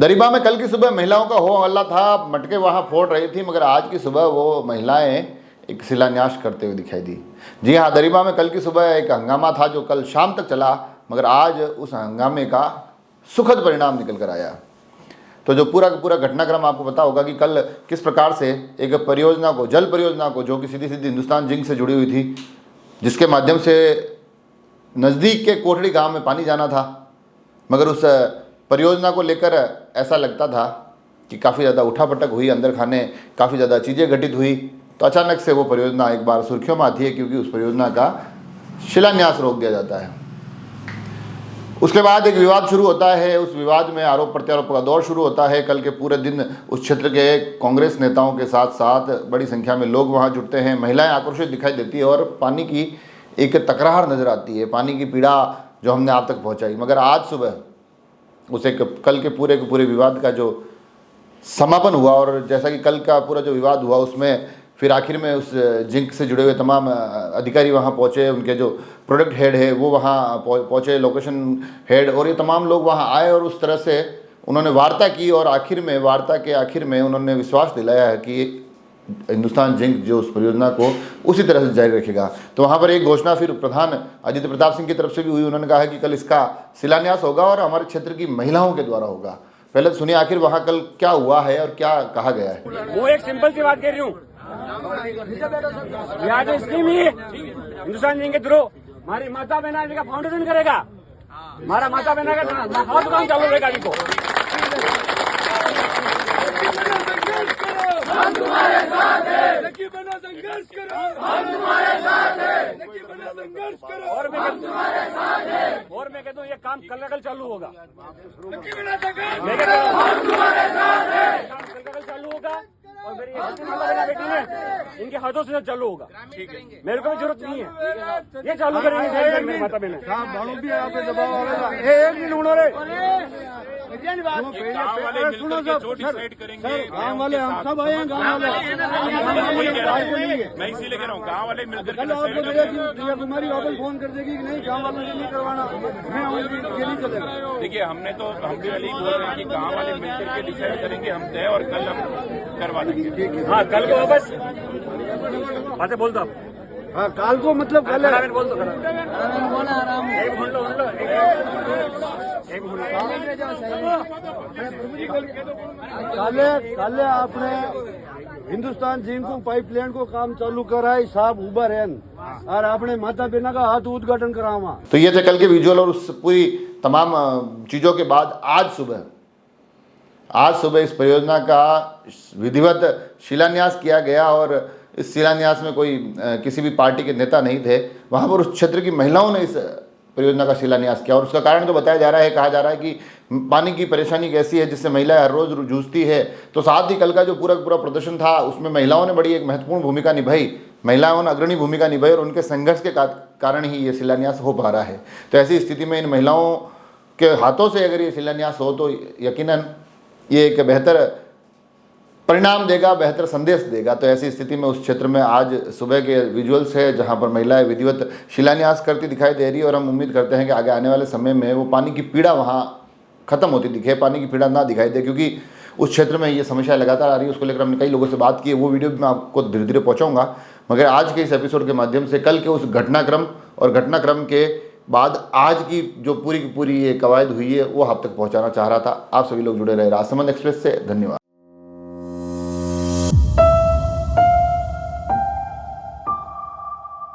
दरिबा में कल की सुबह महिलाओं का हो हल्ला था, मटके वहां फोड़ रही थी, मगर आज की सुबह वो महिलाएं एक शिलान्यास करते हुए दिखाई दी। जी हाँ, दरिबा में कल की सुबह एक हंगामा था जो कल शाम तक चला, मगर आज उस हंगामे का सुखद परिणाम निकल कर आया। तो जो पूरा का पूरा घटनाक्रम आपको पता होगा कि कल किस प्रकार से एक परियोजना को, जल परियोजना को, जो कि सीधी सीधी हिंदुस्तान जिंक से जुड़ी हुई थी, जिसके माध्यम से नज़दीक के कोठड़ी गांव में पानी जाना था, मगर उस परियोजना को लेकर ऐसा लगता था कि काफ़ी ज़्यादा उठापटक हुई, अंदर खाने काफ़ी ज़्यादा चीज़ें घटित हुई। तो अचानक से वो परियोजना एक बार सुर्खियों में आती है, क्योंकि उस परियोजना का शिलान्यास रोक दिया जाता है। उसके बाद एक विवाद शुरू होता है, उस विवाद में आरोप प्रत्यारोप का दौर शुरू होता है। कल के पूरे दिन उस क्षेत्र के कांग्रेस नेताओं के साथ साथ बड़ी संख्या में लोग वहाँ जुटते हैं, महिलाएं आक्रोशित दिखाई देती है और पानी की एक तकरार नज़र आती है, पानी की पीड़ा जो हमने आप तक पहुँचाई। मगर आज सुबह उस एक कल के पूरे विवाद का जो समापन हुआ, और जैसा कि कल का पूरा जो विवाद हुआ उसमें फिर आखिर में उस जिंक से जुड़े हुए तमाम अधिकारी वहाँ पहुँचे, उनके जो प्रोडक्ट हेड है वो वहाँ पहुँचे, लोकेशन हेड, और ये तमाम लोग वहाँ आए और उस तरह से उन्होंने वार्ता की, और वार्ता के आखिर में उन्होंने विश्वास दिलाया है कि हिंदुस्तान जिंक जो उस परियोजना को उसी तरह से जारी रखेगा। तो वहाँ पर एक घोषणा फिर प्रधान अजित प्रताप सिंह की तरफ से भी हुई। उन्होंने कहा है कि कल इसका शिलान्यास होगा और हमारे क्षेत्र की महिलाओं के द्वारा होगा। पहले तो सुनिए आखिर वहाँ कल क्या हुआ है और क्या कहा गया है। वो एक सिंपल सी बात कह रही हूँ, यहाँ जो स्कीम ही हिंदुस्तान जिंक के थ्रू हमारी माता बहना का फाउंडेशन करेगा, हमारा माता बहना का हर दुकान चालू रहेगा। अभी को हम तुम्हारे साथ हैं, लकी बना संघर्ष करो, हम तुम्हारे साथ हैं, लकी बना संघर्ष करो, और हम तुम्हारे साथ हैं, और मैं कहता हूँ ये काम कल का कल चालू होगा। लकी बना संघर्ष मैं कहता हूँ हम तुम्हारे साथ हैं, काम कल का कल चालू होगा, और मेरी माता बेटी ने इनके हाथों से चालू होगा। ठीक है, मेरे को भी जरूरत नहीं है, ये चालू करेंगे मेरी माता बहन। भी आप पे दबाव आएगा। एक मिनट उन्होंने गाँव वाले हम सब आए हैं, गाँव वाले मैं इसीलिए कह रहा हूँ गाँव वाले मिलकर कल आपको मिलेगी कुमारी वापस फोन कर देगी कि नहीं गाँव वालों से नहीं करवाना, मैं ये नहीं चलेगा। देखिए हम भी यही बोल रहे हैं कि गाँव वाले मिलकर के डिसाइड करेंगे हम तय, और कल हम करवा देंगे। हाँ कल को वापस बातें बोल दो आप। हाँ काल को मतलब कल बोल दो एक बोल लो एक बोल काले आपने हिंदुस्तान जिंक को पाइपलाइन को काम चालू कराई साहब उबर है, और आपने माता बहना का हाथ उद्घाटन करावा। तो ये थे कल के विजुअल, और उस पूरी तमाम चीज़ों के बाद आज सुबह इस परियोजना का विधिवत शिलान्यास किया गया। और इस शिलान्यास में कोई किसी भी पार्टी के नेता नहीं थे, वहाँ पर उस क्षेत्र की महिलाओं ने इस परियोजना का शिलान्यास किया। और उसका कारण तो बताया जा रहा है, कहा जा रहा है कि पानी की परेशानी कैसी है जिससे महिलाएं हर रोज़ जूझती है। तो साथ ही कल का जो पूरा प्रदर्शन था उसमें महिलाओं ने बड़ी एक महत्वपूर्ण भूमिका निभाई, महिलाओं ने अग्रणी भूमिका निभाई, और उनके संघर्ष के कारण ही ये शिलान्यास हो पा रहा है। तो ऐसी स्थिति में इन महिलाओं के हाथों से अगर ये शिलान्यास हो तो यकीनन ये एक बेहतर परिणाम देगा, बेहतर संदेश देगा। तो ऐसी स्थिति में उस क्षेत्र में आज सुबह के विजुअल्स है जहां पर महिलाएं विधिवत शिलान्यास करती दिखाई दे रही है, और हम उम्मीद करते हैं कि आगे आने वाले समय में वो पानी की पीड़ा वहां खत्म होती दिखे, पानी की पीड़ा ना दिखाई दे, क्योंकि उस क्षेत्र में ये समस्या लगातार आ रही है। उसको लेकर हमने कई लोगों से बात की है, वो वीडियो भी मैं आपको धीरे धीरे पहुँचाऊँगा। मगर आज के इस एपिसोड के माध्यम से कल के उस घटनाक्रम के बाद आज की जो पूरी की पूरी ये कवायद हुई है वो आप तक पहुँचाना चाह रहा था। आप सभी लोग जुड़े रहे राजसमंद एक्सप्रेस से। धन्यवाद।